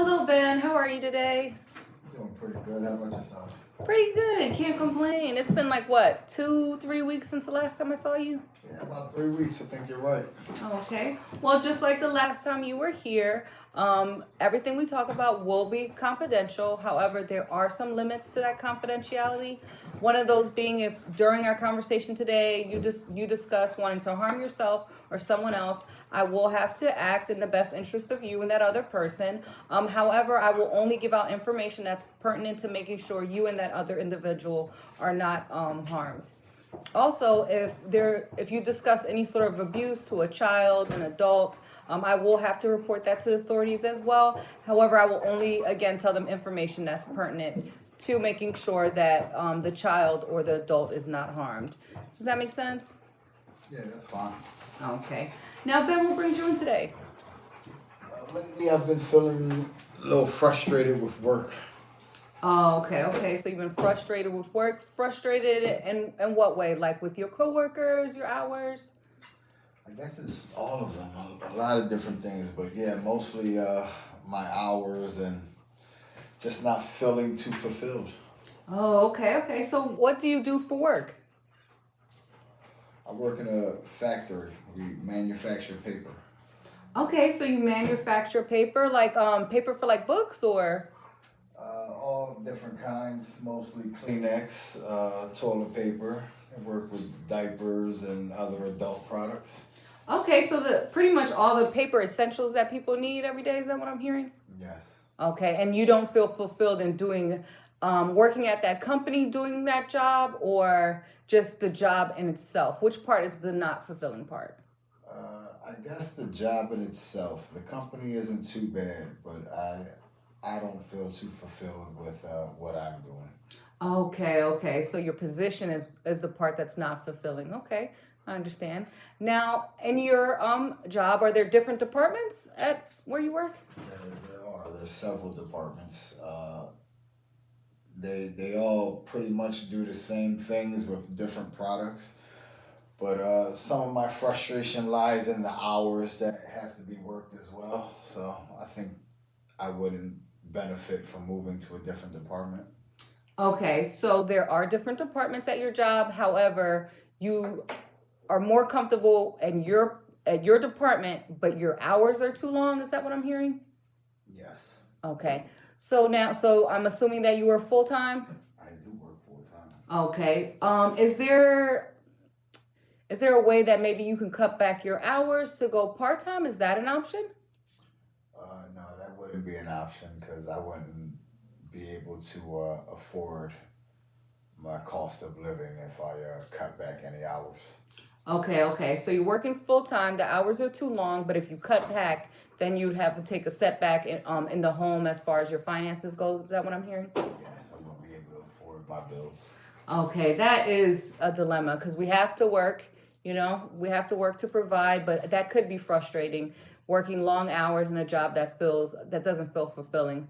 Hello, Ben. How are you today? Doing pretty good. How about yourself? Pretty good. Can't complain. It's been like what, 2, 3 weeks since the last time I saw you? Yeah, about 3 weeks. I think you're right. Okay. Well, just like the last time you were here, everything we talk about will be confidential. However, there are some limits to that confidentiality. One of those being if during our conversation today you discuss wanting to harm yourself or someone else, I will have to act in the best interest of you and that other person. However, I will only give out information that's pertinent to making sure you and that other individual are not harmed. Also, if you discuss any sort of abuse to a child, an adult, I will have to report that to the authorities as well. However, I will only again tell them information that's pertinent to making sure that the child or the adult is not harmed. Does that make sense? Yeah, that's fine. Okay. Now, Ben, what brings you in today? Lately, I've been feeling a little frustrated with work. Oh, okay. So you've been frustrated with work. Frustrated in what way? Like with your coworkers, your hours? I guess it's all of them. A lot of different things, but yeah, mostly my hours and just not feeling too fulfilled. Oh, okay. So what do you do for work? I work in a factory. We manufacture paper. Okay, so you manufacture paper, like paper for like books or? All different kinds, mostly Kleenex, toilet paper. I work with diapers and other adult products. Okay, so the pretty much all the paper essentials that people need every day, is that what I'm hearing? Yes. Okay, and you don't feel fulfilled in doing working at that company doing that job or just the job in itself? Which part is the not fulfilling part? I guess the job in itself, the company isn't too bad, but I don't feel too fulfilled with what I'm doing. Okay. So your position is the part that's not fulfilling. Okay, I understand. Now, in your job, are there different departments at where you work? There's several departments. They all pretty much do the same things with different products. But some of my frustration lies in the hours that have to be worked as well. So I think I wouldn't benefit from moving to a different department. Okay, so there are different departments at your job. However, you are more comfortable in your department, but your hours are too long. Is that what I'm hearing? Yes, Okay. So I'm assuming that you are full time. I do work full time. Okay. Is there a way that maybe you can cut back your hours to go part time? Is that an option? No, that wouldn't be an option because I wouldn't be able to afford my cost of living if I cut back any hours. Okay. So you're working full time. The hours are too long, but if you cut back, then you'd have to take a setback in the home as far as your finances goes. Is that what I'm hearing? Yes, I won't be able to afford my bills. Okay, that is a dilemma because we have to work. We have to work to provide, but that could be frustrating. Working long hours in a job that doesn't feel fulfilling.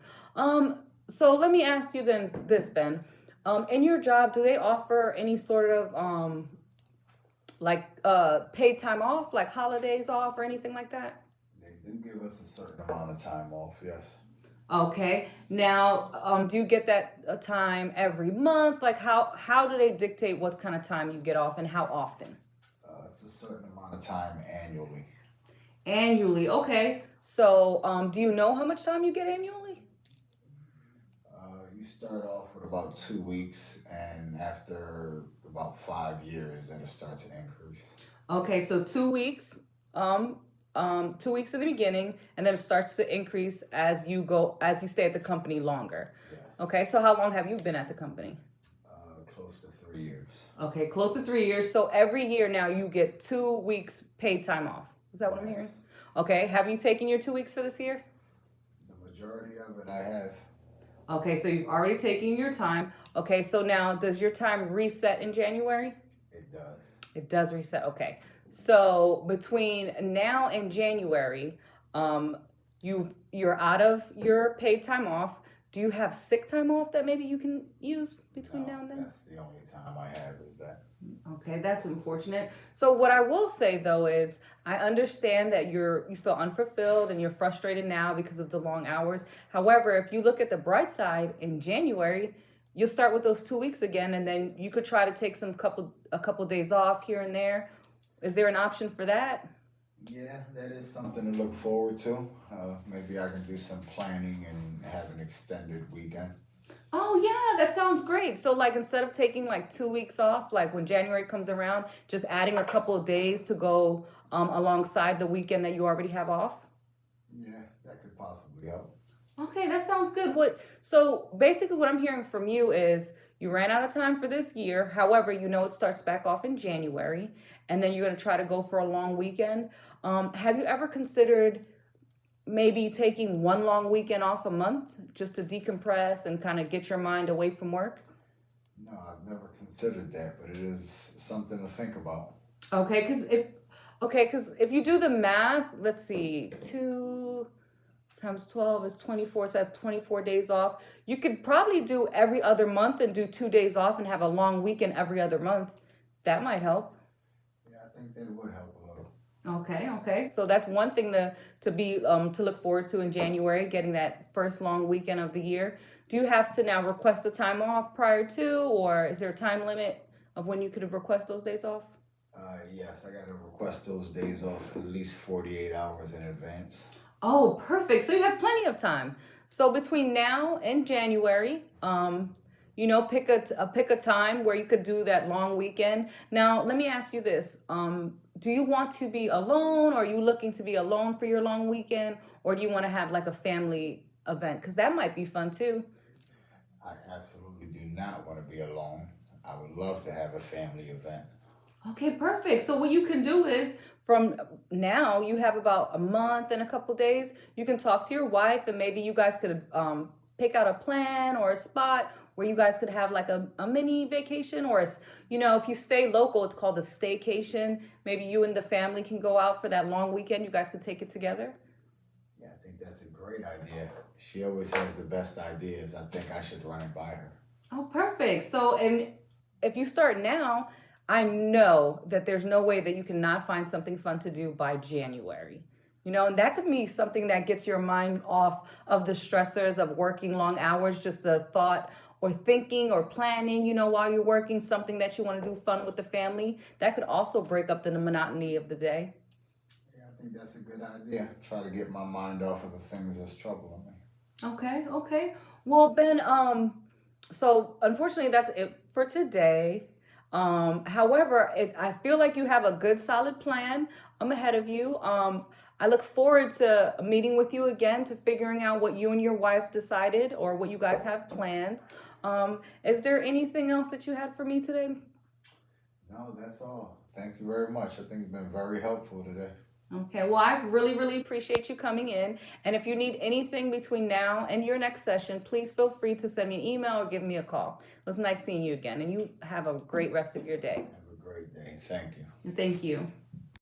So let me ask you then this, Ben. In your job, do they offer any sort of like paid time off, like holidays off or anything like that? They do give us a certain amount of time off, yes. Okay. Now, do you get that time every month? Like how do they dictate what kind of time you get off and how often? It's a certain amount of time annually. Annually, okay. So, do you know how much time you get annually? You start off with about 2 weeks, and after about 5 years, then it starts to increase. Okay, so 2 weeks, 2 weeks in the beginning, and then it starts to increase as you stay at the company longer. Yes. Okay, so how long have you been at the company? Close to 3 years. Okay, close to 3 years. So every year now you get 2 weeks paid time off. Is that what I'm hearing? Okay, have you taken your 2 weeks for this year? The majority of it I have. Okay, so you've already taken your time. Okay, so now does your time reset in January? It does. It does reset. Okay. So between now and January, you're out of your paid time off. Do you have sick time off that maybe you can use between No, now and then? that's the only time I have is that. Okay, that's unfortunate. So what I will say though is I understand that you feel unfulfilled and you're frustrated now because of the long hours. However, if you look at the bright side, in January, you'll start with those 2 weeks again, and then you could try to take a couple days off here and there. Is there an option for that? Yeah, that is something to look forward to. Maybe I can do some planning and have an extended weekend. Oh yeah, that sounds great. So like instead of taking like 2 weeks off, like when January comes around, just adding a couple of days to go alongside the weekend that you already have off. Yeah, that could possibly help. Okay, that sounds good. So basically what I'm hearing from you is you ran out of time for this year. However, you know it starts back off in January, and then you're gonna try to go for a long weekend. Have you ever considered maybe taking one long weekend off a month just to decompress and kind of get your mind away from work? No, I've never considered that, but it is something to think about. Okay, because if you do the math, let's see, 2 times 12 is 24, so that's 24 days off. You could probably do every other month and do 2 days off and have a long weekend every other month. That might help. Yeah, I think that would help a little. Okay. So that's one thing to look forward to in January, getting that first long weekend of the year. Do you have to now request a time off prior to, or is there a time limit of when you could request those days off? Yes, I got to request those days off at least 48 hours in advance. Oh, perfect. So you have plenty of time. So between now and January, pick a time where you could do that long weekend. Now, let me ask you this. Do you want to be alone, or are you looking to be alone for your long weekend, or do you want to have like a family event? Because that might be fun too. I absolutely do not want to be alone. I would love to have a family event. Okay, perfect. So what you can do is from now you have about a month and a couple days. You can talk to your wife and maybe you guys could pick out a plan or a spot where you guys could have like a mini vacation or if you stay local, it's called a staycation. Maybe you and the family can go out for that long weekend. You guys could take it together. Yeah, I think that's a great idea. She always has the best ideas. I think I should run it by her. Oh, perfect. So, and if you start now, I know that there's no way that you cannot find something fun to do by January. And that could be something that gets your mind off of the stressors of working long hours, just the thought or thinking or planning, while you're working, something that you want to do fun with the family. That could also break up the monotony of the day. Yeah, I think that's a good idea. Try to get my mind off of the things that's troubling me. Okay. Well, Ben, so unfortunately that's it for today. However, I feel like you have a good solid plan ahead of you. I look forward to meeting with you again to figuring out what you and your wife decided or what you guys have planned. Is there anything else that you had for me today? No, that's all. Thank you very much. I think you've been very helpful today. Okay, well, I really, really appreciate you coming in. And if you need anything between now and your next session, please feel free to send me an email or give me a call. It was nice seeing you again, and you have a great rest of your day. Have a great day. Thank you. Thank you.